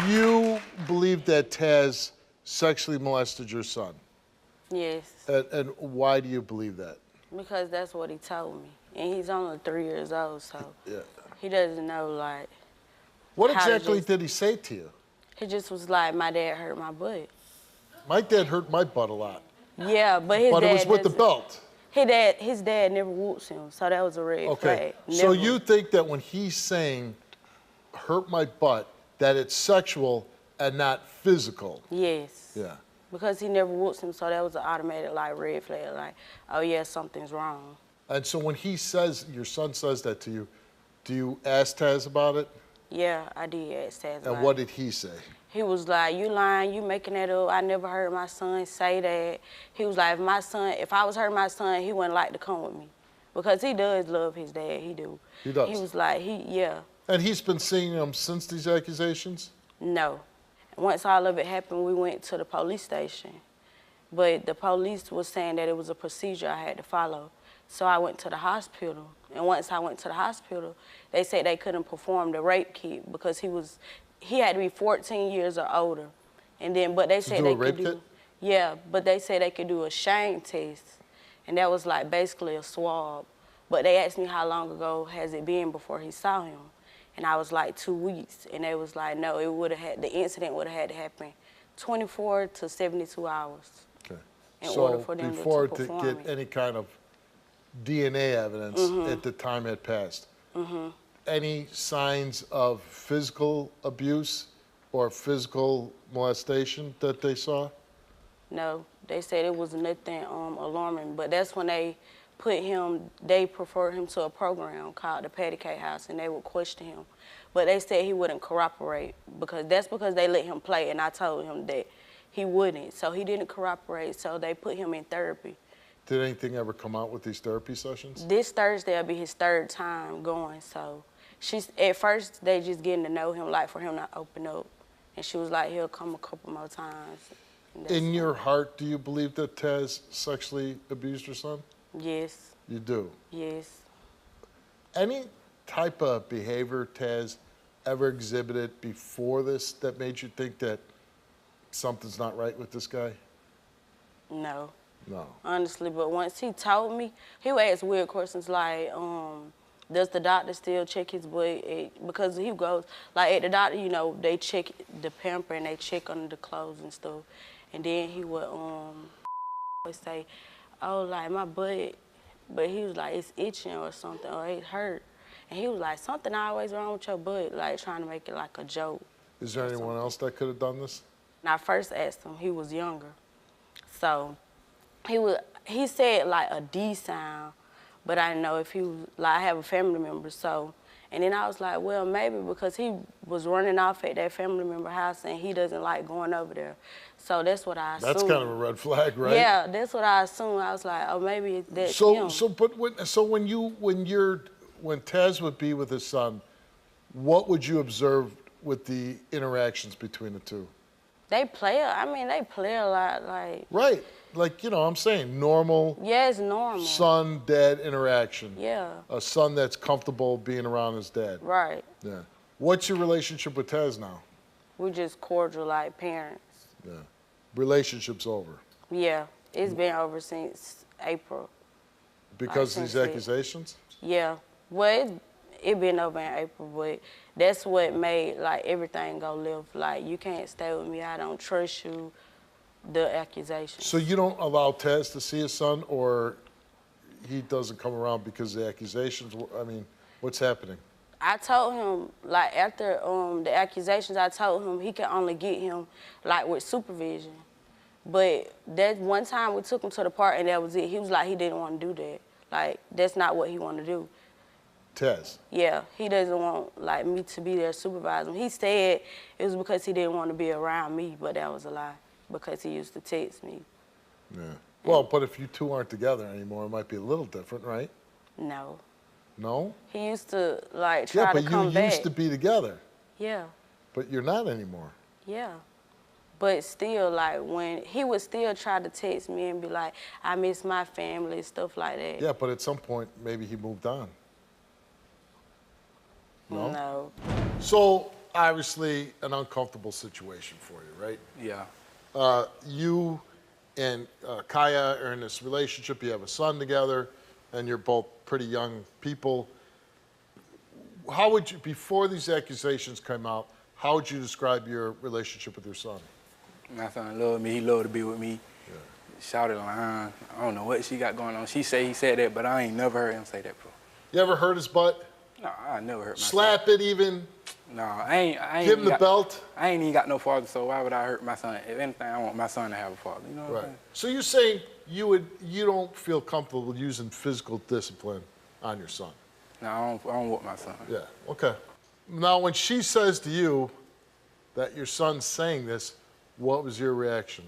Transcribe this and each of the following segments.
You believe that Taz sexually molested your son. Yes. And why do you believe that? Because that's what he told me. And he's only 3 years old, so Yeah. he doesn't know, like, What how to exactly just- did he say to you? He just was like, my dad hurt my butt. My dad hurt my butt a lot. Yeah, but his But dad it was with the doesn't- belt. His dad never whoops him, so that was a red Okay. flag. So Never. you think that when he's saying, hurt my butt, that it's sexual and not physical? Yes. Yeah. Because he never whoops him, so that was an automatic, like, red flag, like, oh, yeah, something's wrong. And so when he says, your son says that to you, do you ask Taz about it? Yeah, I did ask Taz about And what it. did he say? He was like, you lying, you making that up. I never heard my son say that. He was like, if I was hurting my son, he wouldn't like to come with me. Because he does love his dad, he do. He does? He was like, yeah. And he's been seeing him since these accusations? No. Once all of it happened, we went to the police station. But the police was saying that it was a procedure I had to follow. So I went to the hospital. And once I went to the hospital, they said they couldn't perform the rape kit because he had to be 14 years or older. And then, but they said they could do, yeah, but they said they could do a shame test. And that was like basically a swab. But they asked me how long ago has it been before he saw him. And I was like 2 weeks. And they was like, no, the incident would have had to happen 24 to 72 hours. Okay. In order for them before to perform get it. any kind of DNA evidence at the time had passed, any signs of physical abuse or physical molestation that they saw? No, they said it was nothing alarming, but that's when they preferred him to a program called the Patty Cake House, and they would question him. But they said he wouldn't cooperate because they let him play, and I told him that he wouldn't. So he didn't cooperate, so they put him in therapy. Did anything ever come out with these therapy sessions? This Thursday will be his 3rd time going, so at first they just getting to know him, like for him to open up. And she was like, he'll come a couple more times. In your heart, do you believe that Taz sexually abused your son? Yes. You do? Yes. Any type of behavior Taz ever exhibited before this that made you think that something's not right with this guy? No. No. Honestly, but once he told me, he would ask weird questions like, does the doctor still check his butt? Because he goes, like at the doctor, you know, they check the pamper and they check under the clothes and stuff. And then he would say, oh, like my butt, but he was like, it's itching or something, or it hurt. And he was like, something always wrong with your butt, like trying to make it like a joke. Is there anyone else that could have done this? And I first asked him, he was younger. So he said like a D sound, but I didn't know if he was, like I have a family member, so. And then I was like, well, maybe because he was running off at that family member house and he doesn't like going over there. So that's what I assumed. That's kind of a red flag, right? Yeah, that's what I assumed. I was like, oh, maybe that's him. When Taz would be with his son, what would you observe with the interactions between the two? They play a lot, like. Right, like, you know, I'm saying normal. Yeah, it's normal. Son-dad interaction. Yeah. A son that's comfortable being around his dad. Right. Yeah. What's your relationship with Taz now? We're just cordial like parents. Yeah. Relationship's over. Yeah, it's been over since April. Because of these accusations? Yeah. Well, it been over in April, but that's what made like everything go left. Like, you can't stay with me. I don't trust you. The accusations. So you don't allow Taz to see his son, or he doesn't come around because of the accusations? I mean, what's happening? I told him, like, after the accusations, I told him he could only get him, like, with supervision. But that one time we took him to the park and that was it. He was like, he didn't want to do that. Like, that's not what he wanted to do. Taz? Yeah, he doesn't want, like, me to be there supervising him. He said it was because he didn't want to be around me, but that was a lie, because he used to text me. Yeah. Well, but if you two aren't together anymore, it might be a little different, right? No. No? He used to, like, try to come back. Yeah, but you used to be together. Yeah. But you're not anymore. Yeah. But still, like, when he would still try to text me and be like, I miss my family, stuff like that. Yeah, but at some point, maybe he moved on. No? No. So, obviously, an uncomfortable situation for you, right? Yeah. You and Kieya are in this relationship, you have a son together, and you're both pretty young people. How would you, before these accusations came out, how would you describe your relationship with your son? My son loved me. He loved to be with me. Yeah. Shouted on. I don't know what she got going on. She say he said that, but I ain't never heard him say that before. You ever hurt his butt? No, I never hurt my Slap son. it even? No, I ain't. Give him the belt? I ain't even got no father, so why would I hurt my son? If anything, I want my son to have a father. You know what I'm saying? So you're saying you don't feel comfortable using physical discipline on your son? No, I don't want my son. Yeah, okay. Now, when she says to you that your son's saying this, what was your reaction?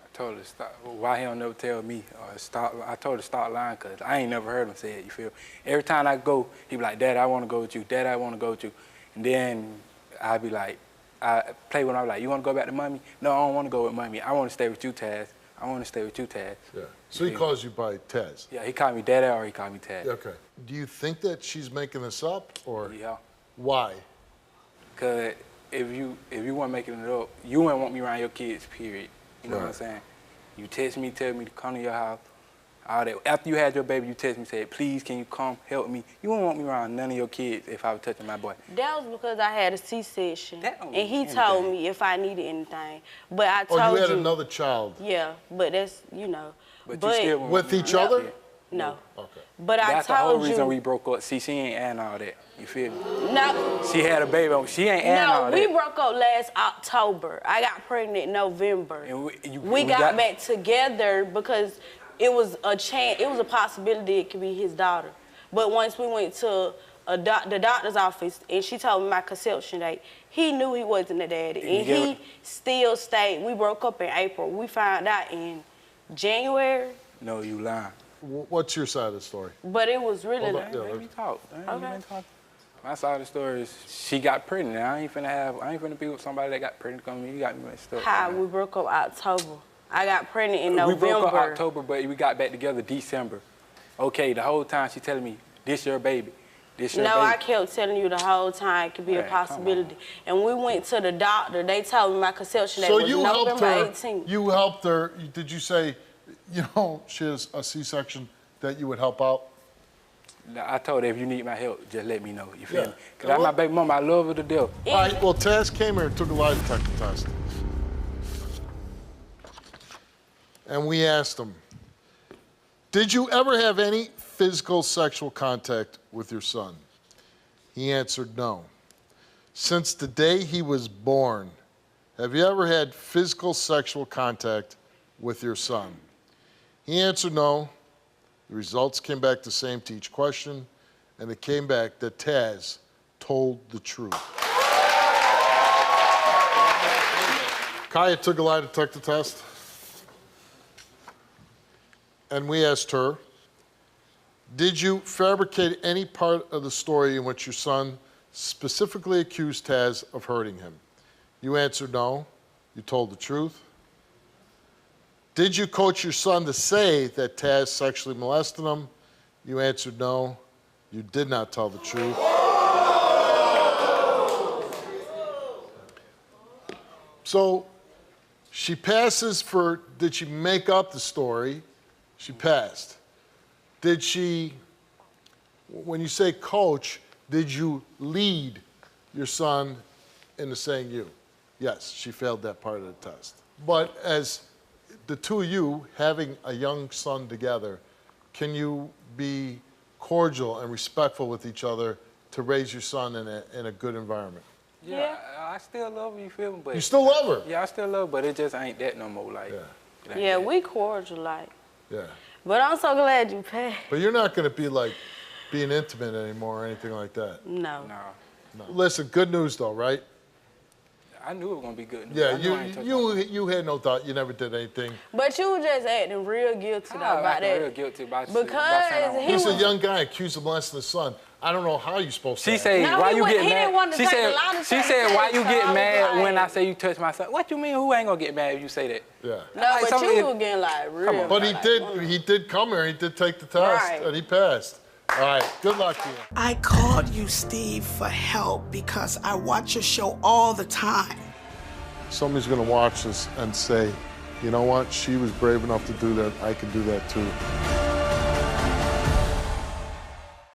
I told her to stop. Why he don't never tell me or stop? I told her to stop lying because I ain't never heard him say it, you feel? Every time I go, he be like, Dad, I want to go with you. Dad, I want to go with you. And then I be like, I play when I'm like, you want to go back to Mommy? No, I don't want to go with Mommy. I want to stay with you, Taz. I want to stay with you, Taz. Yeah. So he calls you by Taz? Yeah, he called me Daddy or he called me Taz. Okay. Do you think that she's making this up, or Yeah. why? Because if you weren't making it up, you wouldn't want me around your kids, period. You know what I'm Right. saying? You text me, tell me to come to your house, all that. After you had your baby, you text me, said, please, can you come help me? You wouldn't want me around none of your kids if I was touching my boy. That was because I had a C-section, That don't and he mean told anything. me if I needed anything. But I told Oh, you. you had another child Yeah, but that's, you know. But you still wouldn't with want me each around- other? Yeah. No. Okay. But That's the I whole told you. reason we broke up. See, she ain't adding all that. You feel me? No. She had a baby. She ain't adding all No, we that. broke up last October. I got pregnant in November. And we got back together because it was a chance, it was a possibility it could be his daughter. But once we went to the doctor's office and she told me my conception date, he knew he wasn't the daddy. And he still stayed. We broke up in April. We found out in January. No, you lying. What's your side of the story? But it was really Hold like, on, yeah. Let me talk. Okay. My side of the story is she got pregnant. I ain't finna be with somebody that got pregnant. Come you got me messed up. how we broke up October. I got pregnant in We November. broke up October, but we got back together December. Okay, the whole time she telling me, this your baby. This your No, baby. I kept telling you the whole time it could be a Man, come on. possibility. And we went to the doctor. They told me my conception date So was you helped November her. 18th. You helped her. Did you say, she has a C-section, that you would help out? I told her if you need my help, just let me know. You feel Yeah. me? Because I'm my baby mama. I love her to death. All right, well, Taz came here and took a lie detector test. And we asked him, did you ever have any physical sexual contact with your son? He answered no. Since the day he was born, have you ever had physical sexual contact with your son? He answered no. The results came back the same to each question, and it came back that Taz told the truth. Kieya took a lie detector test, and we asked her, did you fabricate any part of the story in which your son specifically accused Taz of hurting him? You answered no. You told the truth. Did you coach your son to say that Taz sexually molested him? You answered no. You did not tell the truth. So she passes for, did she make up the story? She passed. Did she, when you say coach, did you lead your son into saying you? Yes, she failed that part of the test. But as the two of you having a young son together, can you be cordial and respectful with each other to raise your son in a good environment? Yeah, I still love her, you feel me? But You still love her? Yeah, I still love her, but it just ain't that no more. Like, Yeah. it ain't Yeah, that. we cordial like. Yeah. But I'm so glad you passed. But you're not going to be like being intimate anymore or anything like that. No. Nah, Listen, good news though, right? I knew it was gonna be good. Yeah, I knew I ain't touched my- you had no thought. You never did anything. But you were just acting real guilty though I about acting that. real guilty about Because saying I he want- He's a was- young guy accused of molesting his son. I don't know how you're supposed to. She act. said, No, why he you wouldn't- get he didn't want mad? to She take said, a lot of she things said, why to you it, get so I was mad when I like- say you touch my son? What you mean? Who ain't gonna get mad if you say that? Yeah. No, Like, but some of you it- were getting like real. But he like, did come here. He did take the test, Right. and he passed. All right, good luck to you. I called you, Steve, for help because I watch your show all the time. Somebody's gonna watch this and say, you know what, she was brave enough to do that, I can do that too.